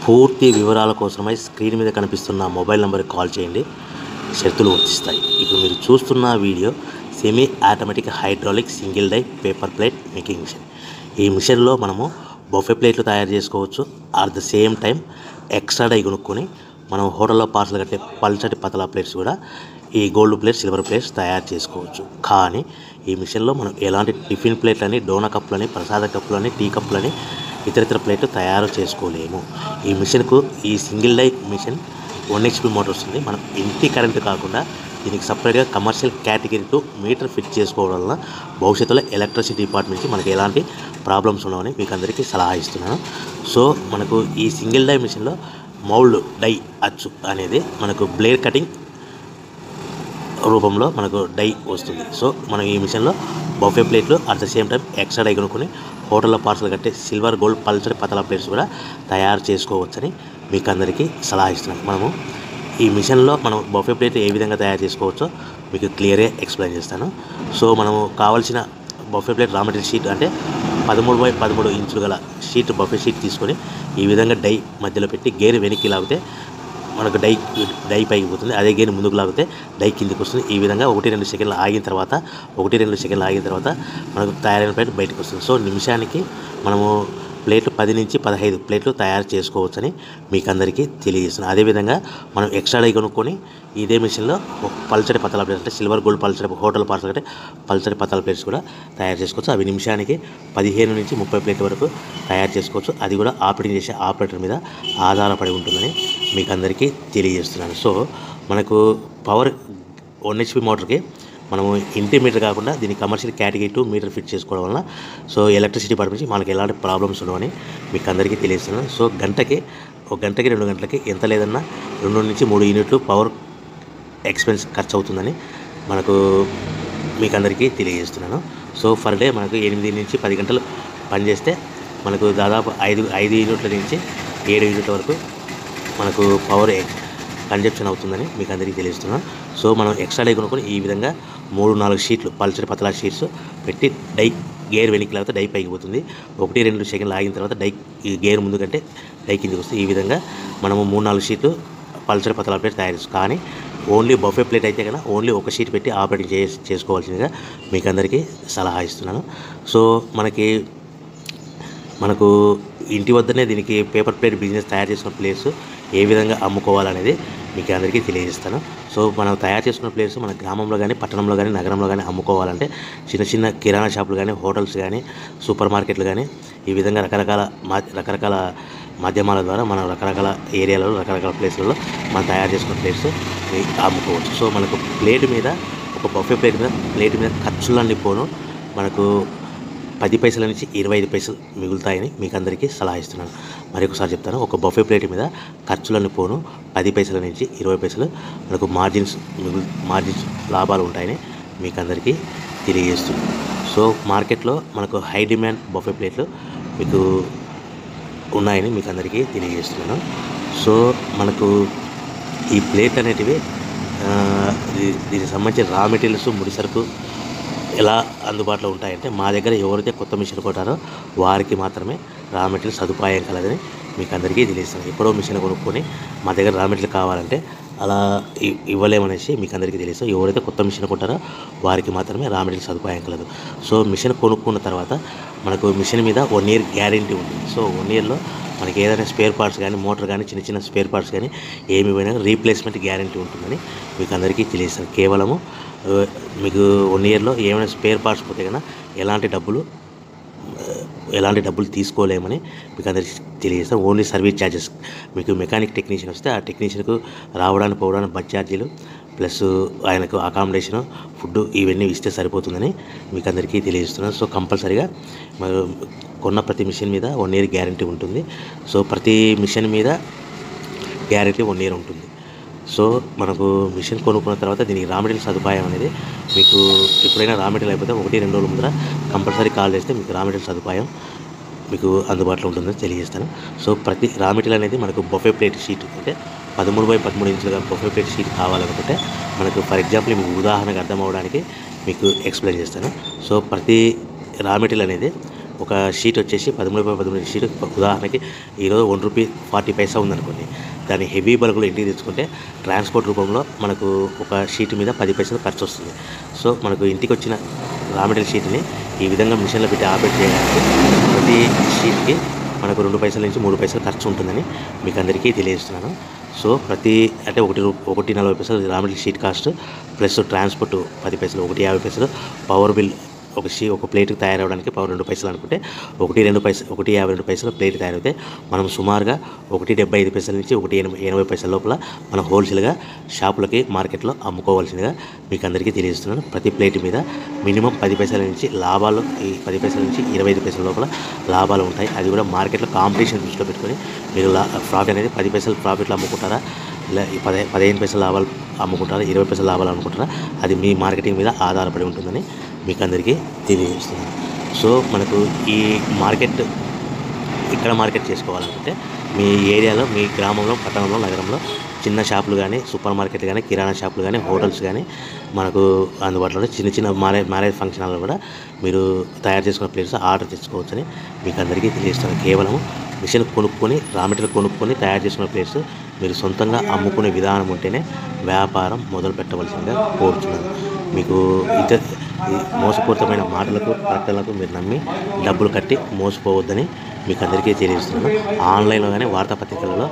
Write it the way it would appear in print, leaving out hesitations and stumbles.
పూర్తి వివరాల కోసమై స్క్రీన్ మీద కనిపిస్తున్న మొబైల్ నెంబర్కి కాల్ చేయండి. షరతులు వర్తిస్తాయి. ఇప్పుడు మీరు చూస్తున్న video semi automatic hydraulic single die paper plate making machine. ఈ మిషన్లో మనము బఫే ప్లేట్లు తయారు చేసుకోవచ్చు. At the same time extra die కొనుక్కొని మనం హోటల్లో పార్సల్ కట్టే పల్చటి పతలా ప్లేట్స్ కూడా ఈ గోల్డ్ ప్లేట్స్, సిల్వర్ ప్లేట్స్ తయారు చేసుకోవచ్చు. కానీ ఈ మిషన్లో మనం ఎలాంటి టిఫిన్ ప్లేట్లని, డోనా కప్పులని, ప్రసాద కప్పులని, టీ కప్పులని, ఇతరితర ప్లేట్లు తయారు చేసుకోలేము. ఈ మిషన్కు ఈ single die machine 1 HP motor వస్తుంది. మనం ఇంటి కరెంటు కాకుండా దీనికి సపరేట్గా కమర్షియల్ కేటగిరీ 2 మీటర్ ఫిట్ చేసుకోవడం వలన భవిష్యత్తులో ఎలక్ట్రిసిటీ డిపార్ట్మెంట్ నుంచి మనకి ఎలాంటి ప్రాబ్లమ్స్ ఉండవని మీకు అందరికీ సలహా ఇస్తున్నాను. సో మనకు ఈ సింగిల్ డై మిషన్లో మౌల్డ్ డై అచ్చు అనేది మనకు బ్లేడ్ కటింగ్ రూపంలో మనకు డై వస్తుంది. సో మనం ఈ మిషన్లో బఫే ప్లేట్లు at the same time extra die కొనుక్కొని హోటల్లో పార్సల్ కట్టే సిల్వర్, గోల్డ్, పల్చడి పతలా ప్లేట్స్ కూడా తయారు చేసుకోవచ్చని మీకు అందరికీ సలహా ఇస్తున్నాను. మనము ఈ మిషన్లో మనం బఫే ప్లేట్ ఏ విధంగా తయారు చేసుకోవచ్చో మీకు క్లియర్గా ఎక్స్ప్లెయిన్ చేస్తాను. సో మనము కావాల్సిన buffet plate raw material sheet అంటే 13x13 ఇంచులు గల షీట్, బఫే షీట్ తీసుకొని ఈ విధంగా డై మధ్యలో పెట్టి గేర్ వెనక్కి లాగితే మనకు డై పైకి పోతుంది. అదే గేర్ ముందుకు లాగితే డై కిందికి వస్తుంది. ఈ విధంగా 1-2 సెకండ్లు ఆగిన తర్వాత మనకు తయారైన ప్లేట్ బయటకు వస్తుంది. సో నిమిషానికి మనము ప్లేట్లు 10 నుంచి 15 ప్లేట్లు తయారు చేసుకోవచ్చని మీకు అందరికీ తెలియజేస్తున్నాను. అదేవిధంగా మనం ఎక్స్ట్రా డై కొనుక్కొని ఇదే మిషన్లో పల్చడి పతలా ప్లేట్స్ అంటే సిల్వర్, గోల్డ్, పల్చడి హోటల్ పార్సల్ అంటే పల్చడి పతలా ప్లేట్స్ కూడా తయారు చేసుకోవచ్చు. అవి నిమిషానికి 15 నుంచి 30 ప్లేట్ల వరకు తయారు చేసుకోవచ్చు. అది కూడా ఆపరేటింగ్ చేసే ఆపరేటర్ మీద ఆధారపడి ఉంటుందని మీకు అందరికీ తెలియజేస్తున్నాను. సో మనకు పవర్ 1 HP మోటార్కి మనము ఇంటి మీటర్ కాకుండా దీన్ని కమర్షియల్ కేటగిరీ 2 మీటర్ ఫిట్ చేసుకోవడం వలన సో ఎలక్ట్రిసిటీ డిపార్ట్మెంట్ నుంచి మనకి ఎలాంటి ప్రాబ్లమ్స్ ఉండవని మీకు అందరికీ తెలియజేస్తున్నాను. సో ఒక గంటకి 2 గంటలకి ఎంత లేదన్నా 2 నుంచి 3 యూనిట్లు పవర్ ఎక్స్పెన్స్ ఖర్చు అవుతుందని మీకు అందరికీ తెలియజేస్తున్నాను. సో ఫర్ డే మనకు 8 నుంచి 10 గంటలు పనిచేస్తే మనకు దాదాపు 5 యూనిట్ల నుంచి 7 యూనిట్ల వరకు మనకు పవర్ కన్జప్షన్ అవుతుందని మీకు అందరికీ తెలియజేస్తున్నాను. సో మనం ఎక్స్ట్రా డై కొనుక్కొని ఈ విధంగా 3-4 షీట్లు పల్చడి పతలా షీట్స్ పెట్టి డై గేర్ వెనక్కి లాగితే డై పైకి పోతుంది. 1-2 సెకండ్లు ఆగిన తర్వాత గేర్ ముందు కంటే డై కిందికి వస్తుంది. ఈ విధంగా మనము 3-4 షీట్లు పల్చడి పతలా ప్లేట్ తయారు చేస్తాం. కానీ ఓన్లీ బఫే ప్లేట్ అయితే కనుక ఓన్లీ ఒక షీట్ పెట్టి ఆపరేటింగ్ చేసుకోవాల్సిందిగా మీకు అందరికీ సలహా ఇస్తున్నాను. సో మనకు ఇంటి వద్దనే దీనికి పేపర్ ప్లేట్ బిజినెస్ తయారు చేసుకున్న ప్లేస్ ఏ విధంగా అమ్ముకోవాలనేది మీకు అందరికీ తెలియజేస్తాను. సో మనం తయారు చేసుకున్న ప్లేస్ మన గ్రామంలో కానీ, పట్టణంలో కానీ, నగరంలో కానీ అమ్ముకోవాలంటే చిన్న కిరాణా షాపులు కానీ, హోటల్స్ కానీ, సూపర్ మార్కెట్లు కానీ ఈ విధంగా రకరకాల మాధ్యమాల ద్వారా మనం రకరకాల ఏరియాలలో, రకరకాల ప్లేస్లలో మనం తయారు చేసుకున్న ప్లేట్స్ అమ్ముకోవచ్చు. సో మనకు ఒక బఫే ప్లేట్ మీద ఖర్చులన్నీ పోను మనకు 10 పైసల నుంచి 25 పైసలు మిగులుతాయని మీకు అందరికీ సలహా ఇస్తున్నాను. మరొకసారి చెప్తాను. ఒక బఫే ప్లేట్ మీద ఖర్చులను పోను 10 పైసల నుంచి 20 పైసలు మనకు మార్జిన్స్ లాభాలు ఉంటాయని మీకు అందరికీ తెలియజేస్తున్నాను. సో మార్కెట్లో మనకు హై డిమాండ్ బఫే ప్లేట్లు మీకు ఉన్నాయని మీకు అందరికీ తెలియజేస్తున్నాను. సో మనకు ఈ ప్లేట్ అనేటివి దీనికి సంబంధించిన రా మెటీరియల్స్, ముడి సరుకు ఎలా అందుబాటులో ఉంటాయంటే మా దగ్గర ఎవరైతే కొత్త మిషన్ కొట్టారో వారికి మాత్రమే రా మెటీరియల్ సదుపాయం కలదని మీకు అందరికీ తెలియజేస్తాను. ఎప్పుడో మిషన్ కొనుక్కొని మా దగ్గర రా మెటీరియల్ కావాలంటే అలా ఇవ్వలేమనేసి మీకు అందరికీ తెలియజేస్తాం. ఎవరైతే కొత్త మిషన్ కొట్టారో వారికి మాత్రమే రా మెటీరియల్ సదుపాయం కలదు. సో మిషన్ కొనుక్కున్న తర్వాత మనకు మిషన్ మీద 1 ఇయర్ గ్యారెంటీ ఉంటుంది. సో 1 ఇయర్లో మనకి ఏదైనా స్పేర్ పార్ట్స్ కానీ, మోటార్ కానీ, చిన్న స్పేర్ పార్ట్స్ కానీ ఏమి పోయినా రీప్లేస్మెంట్ గ్యారెంటీ ఉంటుందని మీకు అందరికీ తెలియజేస్తాను. కేవలము మీకు 1 ఇయర్లో ఏమైనా స్పేర్ పార్ట్స్ పోతే కన్నా ఎలాంటి డబ్బులు తీసుకోలేమని మీకు అందరికీ తెలియజేస్తాను. ఓన్లీ సర్వీస్ ఛార్జెస్ మీకు మెకానిక్ టెక్నీషియన్ వస్తే ఆ టెక్నీషియన్కు రావడానికి పోవడానికి బస్ ఛార్జీలు ప్లస్ ఆయనకు అకామిడేషను, ఫుడ్ ఇవన్నీ ఇస్తే సరిపోతుందని మీకు అందరికీ తెలియజేస్తున్నాను. సో కంపల్సరీగా కొన్న ప్రతి మిషన్ మీద 1 ఇయర్ గ్యారెంటీ ఉంటుంది. సో ప్రతి మిషన్ మీద గ్యారెంటీ 1 ఇయర్ ఉంటుంది. సో మనకు మిషన్ కొనుక్కున్న తర్వాత దీనికి రా మెటీరియల్ సదుపాయం అనేది మీకు ఎప్పుడైనా రా మెటీరియల్ అయిపోతే 1-2 రోజుల ముందర కంపల్సరీ కాల్ చేస్తే మీకు రా మెటీరియల్ సదుపాయం మీకు అందుబాటులో ఉంటుందని తెలియజేస్తాను. సో ప్రతి రా మెటీరియల్ అనేది మనకు బఫే ప్లేట్ షీట్ అంటే 13x13 ఇంచులుగా బఫే ప్లేట్ షీట్ కావాలనుకుంటే మనకు ఫర్ ఎగ్జాంపుల్ మీకు ఉదాహరణకు అర్థం అవ్వడానికి మీకు ఎక్స్ప్లెయిన్ చేస్తాను. సో ప్రతి రా మెటీరియల్ అనేది ఒక షీట్ వచ్చేసి 13 షీట్ ఉదాహరణకి ఈరోజు ₹1.40 ఉందనుకోండి. దాన్ని హెవీ బల్క్లో ఇంటికి తెచ్చుకుంటే ట్రాన్స్పోర్ట్ రూపంలో మనకు ఒక షీట్ మీద 10 పైసలు ఖర్చు వస్తుంది. సో మనకు ఇంటికి వచ్చిన రా మెటీరియల్ షీట్ని ఈ విధంగా మిషన్లో పెట్టి ఆపరేట్ చేయడానికి ప్రతి షీట్కి మనకు 2 పైసల నుంచి 3 పైసలు ఖర్చు ఉంటుందని మీకు అందరికీ తెలియజేస్తున్నాను. సో ప్రతి అంటే 1.40 raw material sheet cost plus transport 10 పైసలు, 1.50 పవర్ బిల్ ఒక ప్లేట్కి తయారవడానికి పవర్ 2 పైసలు అనుకుంటే 1.52 ప్లేట్ తయారైతే మనం సుమారుగా 1.75 నుంచి 1.80 లోపల మనం హోల్సేల్గా షాపులకి మార్కెట్లో అమ్ముకోవాల్సిందిగా మీకు అందరికీ తెలియజేస్తున్నాను. ప్రతి ప్లేట్ మీద మినిమం 10 పైసల నుంచి లాభాలు, ఈ 10 పైసల నుంచి 25 పైసల లోపల లాభాలు ఉంటాయి. అది కూడా మార్కెట్లో కాంపిటీషన్ దృష్టిలో పెట్టుకొని మీరు ప్రాఫిట్ అనేది 10 పైసలు ప్రాఫిట్లో అమ్ముకుంటారా, ఇలా 15 పైసల లాభాలు అమ్ముకుంటారా, 20 పైసల లాభాలు అమ్ముకుంటారా, అది మీ మార్కెటింగ్ మీద ఆధారపడి ఉంటుందని మీకు అందరికీ తెలియజేస్తున్నాను. సో మనకు ఈ మార్కెట్ ఇక్కడ మార్కెట్ చేసుకోవాలనుకుంటే మీ ఏరియాలో, మీ గ్రామంలో, పట్టణంలో, నగరంలో చిన్న షాపులు కానీ, సూపర్ మార్కెట్లు కానీ, కిరాణా షాపులు కానీ, హోటల్స్ కానీ మనకు అందుబాటులో చిన్న మ్యారేజ్ ఫంక్షన్ హాల్లో కూడా మీరు తయారు చేసుకున్న ప్లేట్స్ ఆర్డర్ తెచ్చుకోవచ్చని మీకు అందరికీ తెలియజేస్తాను. కేవలం మిషన్ కొనుక్కొని, రా మెటీరియల్ కొనుక్కొని తయారు చేసుకున్న ప్లేట్స్ మీరు సొంతంగా అమ్ముకునే విధానం ఉంటేనే వ్యాపారం మొదలు పెట్టవలసిందిగా కోరుతున్నాను. మీకు మోసపూరితమైన మాటలకు, ప్రకటనలకు మీరు నమ్మి డబ్బులు కట్టి మోసపోవద్దని మీకు అందరికీ తెలియజేస్తున్నాను. ఆన్లైన్లో కానీ వార్తాపత్రికలలో